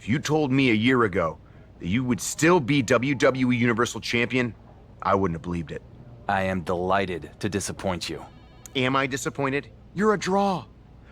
If you told me a year ago that you would still be WWE Universal Champion, I wouldn't have believed it. I am delighted to disappoint you. Am I disappointed? You're a draw.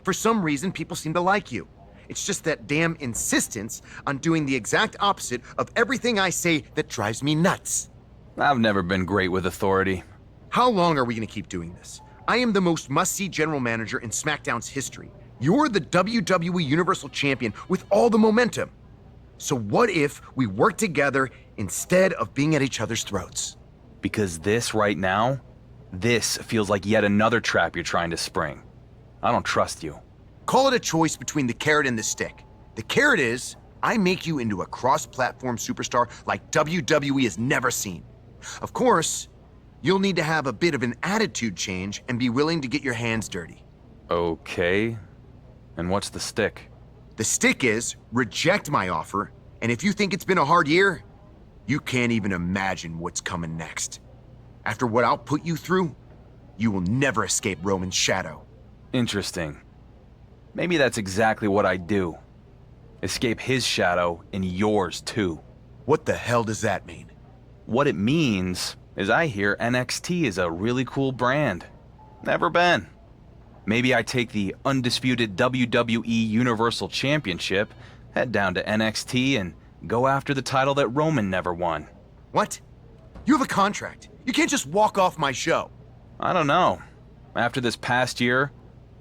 For some reason, people seem to like you. It's just that damn insistence on doing the exact opposite of everything I say that drives me nuts. I've never been great with authority. How long are we going to keep doing this? I am the most must-see general manager in SmackDown's history. You're the WWE Universal Champion with all the momentum. So what if we work together instead of being at each other's throats? Because this right now, this feels like yet another trap you're trying to spring. I don't trust you. Call it a choice between the carrot and the stick. The carrot is, I make you into a cross-platform superstar like WWE has never seen. Of course, you'll need to have a bit of an attitude change and be willing to get your hands dirty. Okay. And what's the stick? The stick is, reject my offer, and if you think it's been a hard year, you can't even imagine what's coming next. After what I'll put you through, you will never escape Roman's shadow. Interesting. Maybe that's exactly what I do. Escape his shadow and yours too. What the hell does that mean? What it means is I hear NXT is a really cool brand. Never been. Maybe I take the undisputed WWE Universal Championship, head down to NXT, and go after the title that Roman never won. What? You have a contract. You can't just walk off my show. I don't know. After this past year,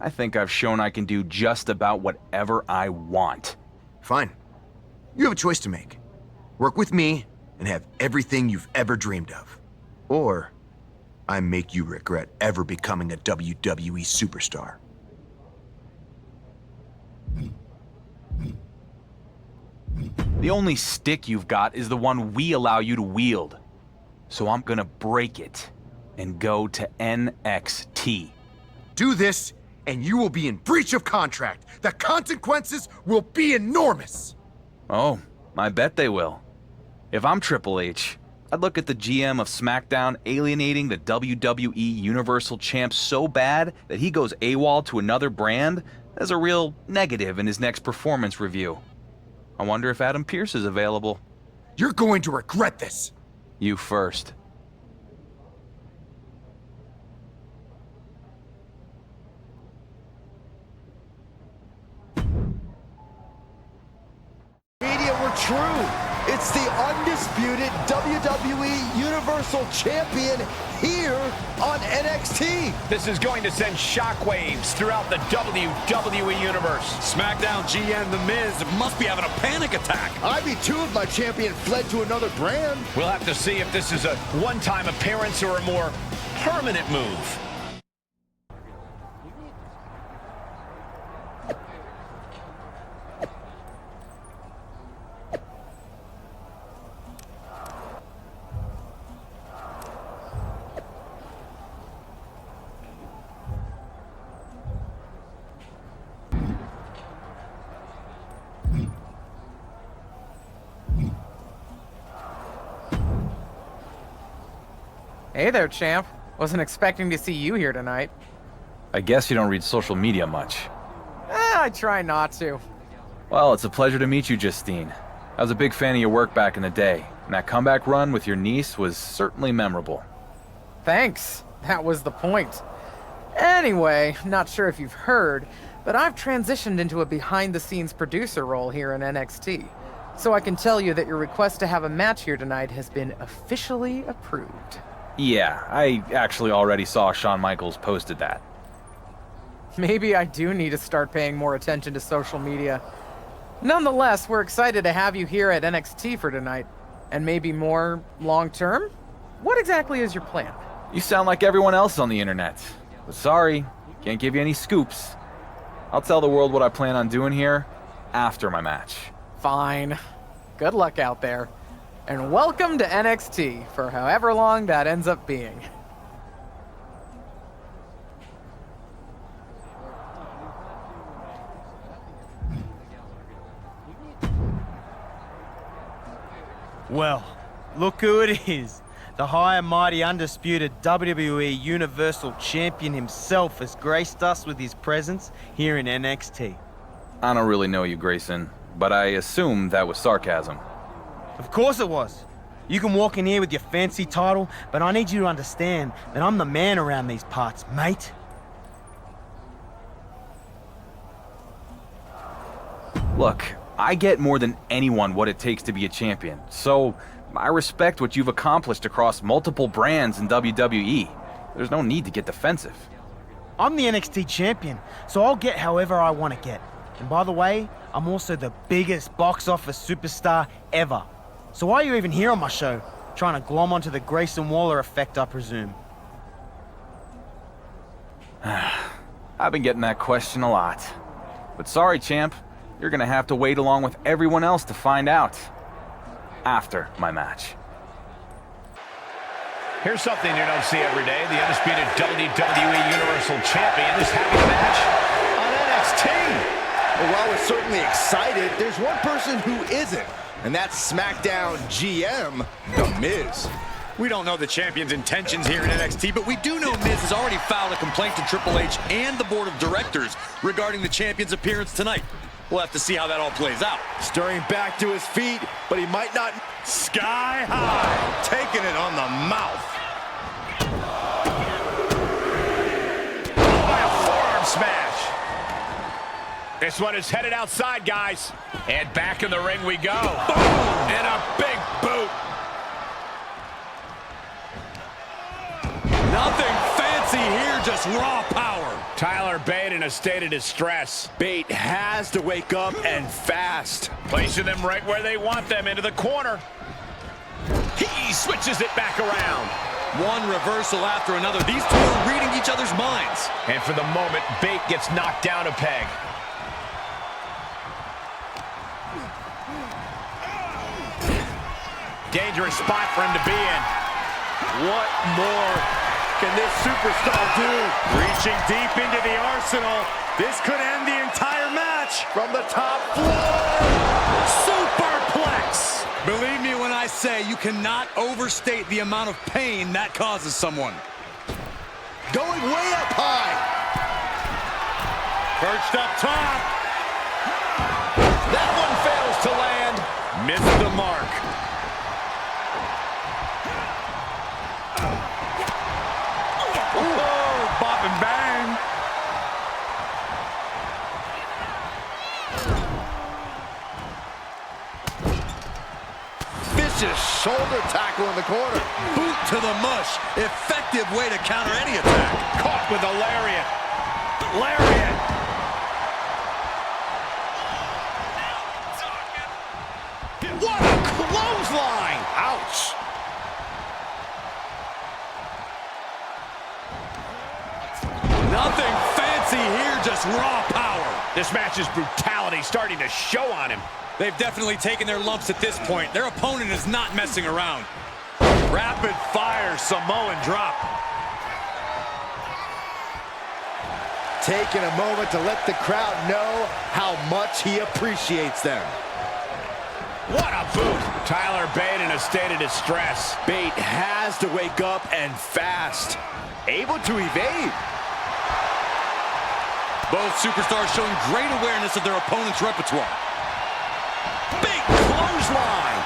I think I've shown I can do just about whatever I want. Fine. You have a choice to make. Work with me and have everything you've ever dreamed of. Or I make you regret ever becoming a WWE superstar. The only stick you've got is the one we allow you to wield. So I'm gonna break it and go to NXT. Do this, and you will be in breach of contract. The consequences will be enormous. Oh, I bet they will. If I'm Triple H, I'd look at the GM of SmackDown alienating the WWE Universal Champ so bad that he goes AWOL to another brand as a real negative in his next performance review. I wonder if Adam Pearce is available. You're going to regret this. You first. Media were true. It's the undisputed WWE Universal Champion here on NXT. This is going to send shockwaves throughout the WWE Universe. SmackDown GM The Miz must be having a panic attack. I'd be too if my champion fled to another brand. We'll have to see if this is a one-time appearance or a more permanent move. Hey there, champ. Wasn't expecting to see you here tonight. I guess you don't read social media much. I try not to. Well, it's a pleasure to meet you, Justine. I was a big fan of your work back in the day, and that comeback run with your niece was certainly memorable. Thanks. That was the point. Anyway, not sure if you've heard, but I've transitioned into a behind-the-scenes producer role here in NXT. So I can tell you that your request to have a match here tonight has been officially approved. Yeah, I actually already saw Shawn Michaels posted that. Maybe I do need to start paying more attention to social media. Nonetheless, we're excited to have you here at NXT for tonight. And maybe more long-term? What exactly is your plan? You sound like everyone else on the internet. But sorry, can't give you any scoops. I'll tell the world what I plan on doing here after my match. Fine. Good luck out there. And welcome to NXT, for however long that ends up being. Well, look who it is. The high and mighty undisputed WWE Universal Champion himself has graced us with his presence here in NXT. I don't really know you, Grayson, but I assume that was sarcasm. Of course it was. You can walk in here with your fancy title, but I need you to understand that I'm the man around these parts, mate. Look, I get more than anyone what it takes to be a champion, so I respect what you've accomplished across multiple brands in WWE. There's no need to get defensive. I'm the NXT champion, so I'll get however I want to get. And by the way, I'm also the biggest box office superstar ever. So why are you even here on my show? Trying to glom onto the Grayson Waller effect, I presume. I've been getting that question a lot. But sorry, champ. You're gonna have to wait along with everyone else to find out. After my match. Here's something you don't see every day. The undisputed WWE Universal Champion is having a match on NXT. Well, while we're certainly excited, there's one person who isn't, and that's SmackDown GM, The Miz. We don't know the champion's intentions here in NXT, but we do know Miz has already filed a complaint to Triple H and the board of directors regarding the champion's appearance tonight. We'll have to see how that all plays out. Stirring back to his feet, but he might not. Sky high, taking it on the mouth. By a forearm smash. This one is headed outside, guys. And back in the ring we go. Boom! And a big boot. Nothing fancy here, just raw power. Tyler Bate in a state of distress. Bate has to wake up and fast. Placing them right where they want them, into the corner. He switches it back around. One reversal after another. These two are reading each other's minds. And for the moment, Bate gets knocked down a peg. Dangerous spot for him to be in. What more can this superstar do? Reaching deep into the arsenal. This could end the entire match. From the top floor. Superplex. Believe me when I say you cannot overstate the amount of pain that causes someone. Going way up high. Perched up top. That one fails to land. Missed the mark. Whoa, bop and bang. Vicious shoulder tackle in the corner. Boot to the mush. Effective way to counter any attack. Caught with a lariat. Lariat. What a clothesline! Ouch. Nothing fancy here, just raw power. This match's brutality starting to show on him. They've definitely taken their lumps at this point. Their opponent is not messing around. Rapid fire Samoan drop. Taking a moment to let the crowd know how much he appreciates them. What a boot. Tyler Bate in a state of distress. Bate has to wake up and fast. Able to evade. Both superstars showing great awareness of their opponent's repertoire. Big clothesline.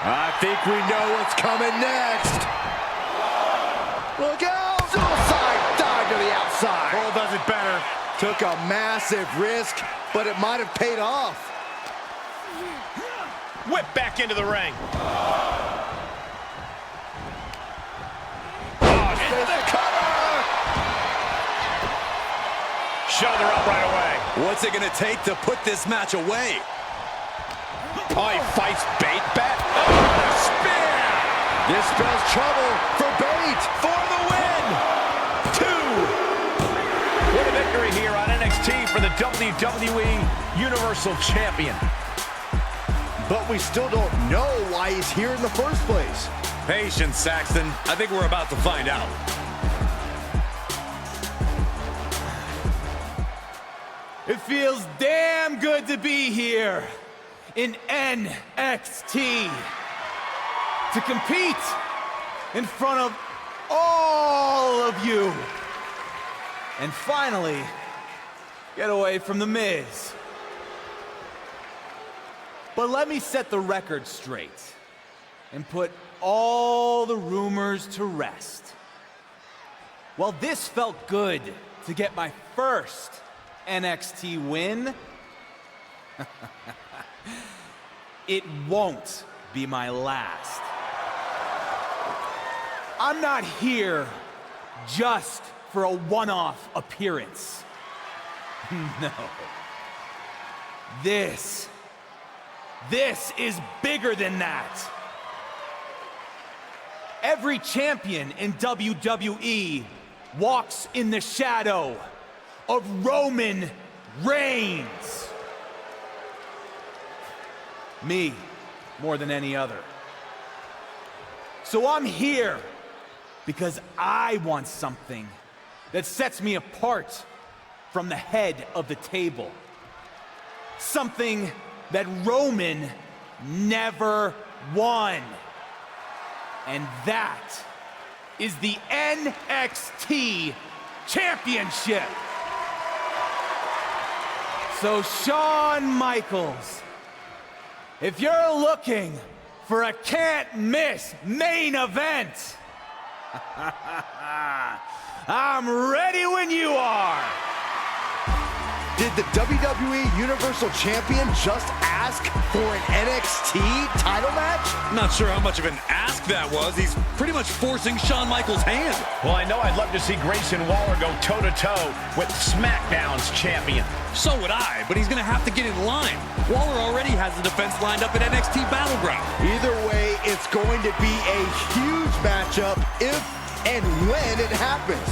I think we know what's coming next. Look out! Suicide dive to the outside. Cole does it better. Took a massive risk, but it might have paid off. Whip back into the ring. Into the cover! Shoulder up right away. What's it gonna take to put this match away? Oh, he fights Bate back. Oh, a spear! This spells trouble for Bate. For the win! 2! What a victory here on NXT for the WWE Universal Champion. But we still don't know why he's here in the first place. Patience, Saxton. I think we're about to find out. It feels damn good to be here in NXT. To compete in front of all of you. And finally, Get away from The Miz. But let me set the record straight and put all the rumors to rest. Well, this felt good to get my first NXT win. It won't be my last. I'm not here just for a one-off appearance. No. This is bigger than that. Every champion in WWE walks in the shadow of Roman Reigns. Me, more than any other. So I'm here because I want something that sets me apart from the head of the table. Something that Roman never won. And that is the NXT Championship. So Shawn Michaels, if you're looking for a can't-miss main event, I'm ready when you are. Did the WWE Universal Champion just ask for an NXT title match? I'm not sure how much of an ask that was. He's pretty much forcing Shawn Michaels' hand. Well, I know I'd love to see Grayson Waller go toe-to-toe with SmackDown's champion. So would I, but he's going to have to get in line. Waller already has the defense lined up at NXT Battleground. Either way, it's going to be a huge matchup if and when it happens.